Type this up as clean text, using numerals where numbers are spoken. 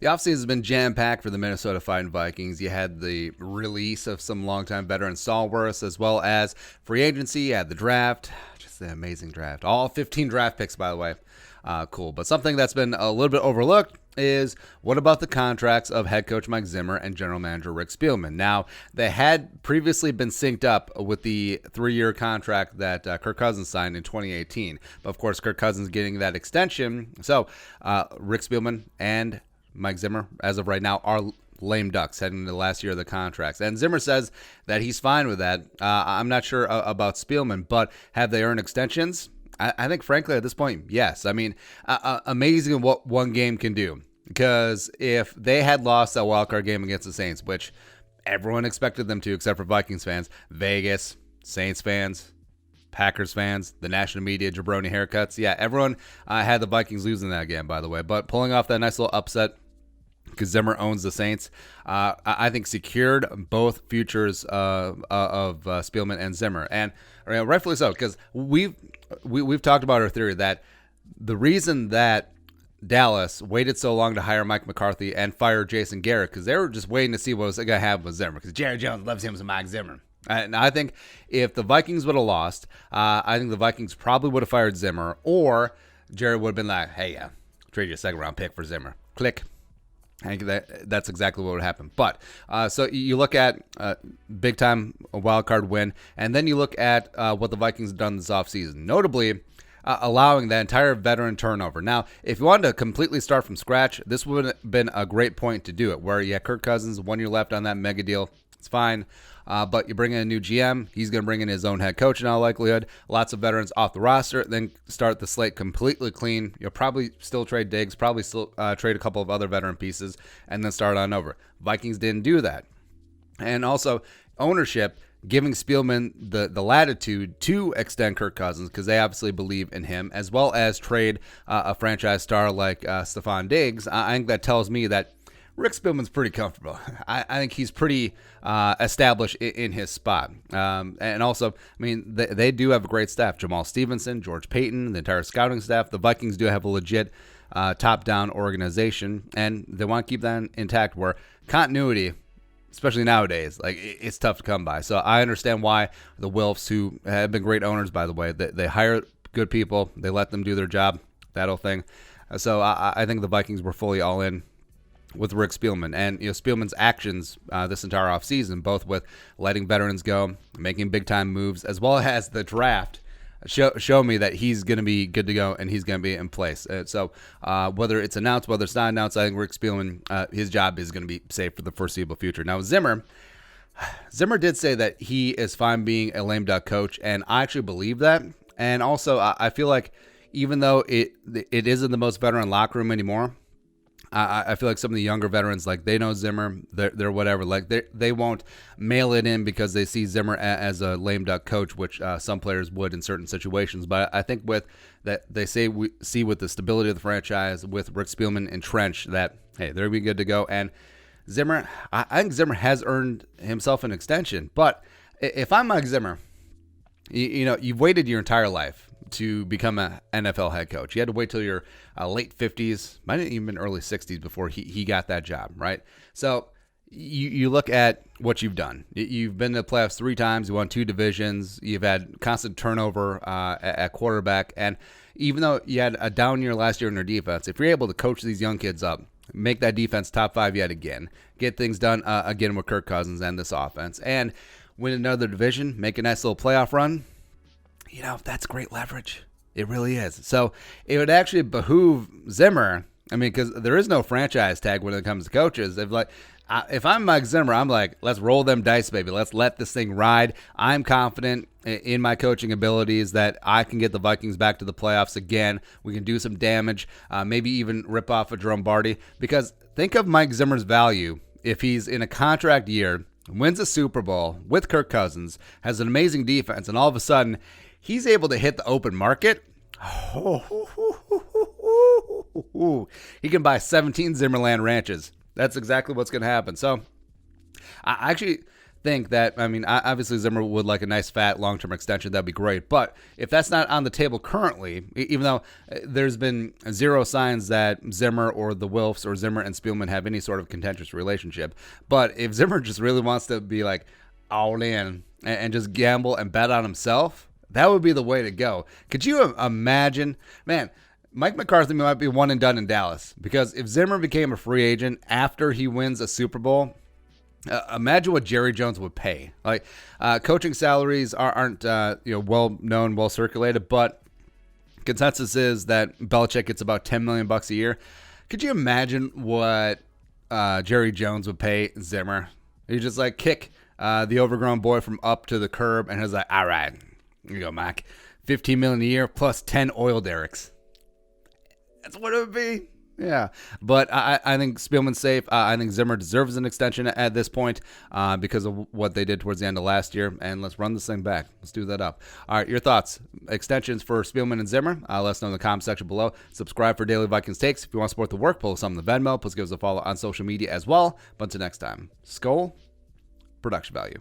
The offseason has been jam-packed for the Minnesota Vikings. You had the release of some longtime veteran stalwarts, as well as free agency. You had the draft. Just an amazing draft. All 15 draft picks, by the way. Cool. But something that's been a little bit overlooked is what about the contracts of head coach Mike Zimmer and general manager Rick Spielman? Now, they had previously been synced up with the 3-year contract that Kirk Cousins signed in 2018. But, of course, Kirk Cousins getting that extension. So, Rick Spielman and Mike Zimmer, as of right now, are lame ducks heading into the last year of the contracts. And Zimmer says that he's fine with that. I'm not sure about Spielman, but have they earned extensions? I think, frankly, at this point, yes. I mean, amazing what one game can do. Because if they had lost that wildcard game against the Saints, which everyone expected them to except for Vikings fans, Vegas, Saints fans, Packers fans, the national media, jabroni haircuts. Yeah, everyone had the Vikings losing that game, by the way. But pulling off that nice little upset because Zimmer owns the Saints, I think secured both futures of Spielman and Zimmer. And rightfully so, because we've talked about our theory that the reason that Dallas waited so long to hire Mike McCarthy and fire Jason Garrett, because they were just waiting to see what was going to happen with Zimmer, because Jerry Jones loves him some Mike Zimmer. And I think if the Vikings would have lost, I think the Vikings probably would have fired Zimmer, or Jerry would have been like, hey, trade your second-round pick for Zimmer. Click. I think that's exactly what would happen. But so you look at big-time wild card win, and then you look at what the Vikings have done this offseason, notably allowing that entire veteran turnover. Now, if you wanted to completely start from scratch, this would have been a great point to do it, where you had Kirk Cousins, 1 year left on that mega deal. It's fine. But you bring in a new GM. He's going to bring in his own head coach in all likelihood. Lots of veterans off the roster. Then start the slate completely clean. You'll probably still trade Diggs, probably still trade a couple of other veteran pieces, and then start on over. Vikings didn't do that. And also, ownership giving Spielman the latitude to extend Kirk Cousins, because they obviously believe in him, as well as trade a franchise star like Stephon Diggs. I think that tells me that Rick Spielman's pretty comfortable. I think he's pretty established in his spot. And also, I mean, they do have a great staff. Jamal Stevenson, George Payton, the entire scouting staff. The Vikings do have a legit top-down organization, and they want to keep that intact, where continuity, especially nowadays, like, it's tough to come by. So I understand why the Wilfs, who have been great owners, by the way, they hire good people. They let them do their job, that whole thing. So I think the Vikings were fully all in with Rick Spielman, and Spielman's actions this entire offseason, both with letting veterans go, making big-time moves, as well as the draft, show me that he's going to be good to go and he's going to be in place. So whether it's announced, whether it's not announced, I think Rick Spielman, his job is going to be safe for the foreseeable future. Now, Zimmer did say that he is fine being a lame duck coach, and I actually believe that. And also, I feel like even though it isn't the most veteran locker room anymore, I feel like some of the younger veterans, like, they know Zimmer, they're whatever. Like, they won't mail it in because they see Zimmer as a lame duck coach, which some players would in certain situations. But I think with that, they see with the stability of the franchise, with Rick Spielman entrenched, that, hey, they're be good to go. And Zimmer, I think Zimmer has earned himself an extension. But if I'm Mike Zimmer, you've waited your entire life to become an NFL head coach. You had to wait till your late 50s, might have even been early 60s before he got that job, right? So you look at what you've done. You've been to the playoffs 3 times. You won 2 divisions. You've had constant turnover at quarterback. And even though you had a down year last year in your defense, if you're able to coach these young kids up, make that defense top 5 yet again, get things done again with Kirk Cousins and this offense, and win another division, make a nice little playoff run, that's great leverage. It really is. So it would actually behoove Zimmer, because there is no franchise tag when it comes to coaches. If I'm Mike Zimmer, I'm like, let's roll them dice, baby. Let's let this thing ride. I'm confident in my coaching abilities that I can get the Vikings back to the playoffs again. We can do some damage, maybe even rip off a Jerome Barty. Because think of Mike Zimmer's value if he's in a contract year, wins a Super Bowl with Kirk Cousins, has an amazing defense, and all of a sudden he's able to hit the open market. He can buy 17 Zimmerland ranches. That's exactly what's going to happen. So I actually think that, I mean, obviously Zimmer would like a nice fat long-term extension. That'd be great. But if that's not on the table currently, even though there's been zero signs that Zimmer or the Wilfs or Zimmer and Spielman have any sort of contentious relationship, but if Zimmer just really wants to be like all in and just gamble and bet on himself, that would be the way to go. Could you imagine, man? Mike McCarthy might be one and done in Dallas, because if Zimmer became a free agent after he wins a Super Bowl, imagine what Jerry Jones would pay. Like, coaching salaries aren't well known, well circulated, but consensus is that Belichick gets about $10 million a year. Could you imagine what Jerry Jones would pay Zimmer? He just like kick the overgrown boy from up to the curb, and he's like, all right, here you go, Mike, $15 million a year plus 10 oil derricks. That's what it would be. Yeah, but I think Spielman's safe. I think Zimmer deserves an extension at this point because of what they did towards the end of last year. And let's run this thing back. Let's do that up. All right, your thoughts. Extensions for Spielman and Zimmer. Let us know in the comment section below. Subscribe for Daily Vikings Takes. If you want to support the work, pull us on the Venmo. Please give us a follow on social media as well. But until next time, Skol, production value.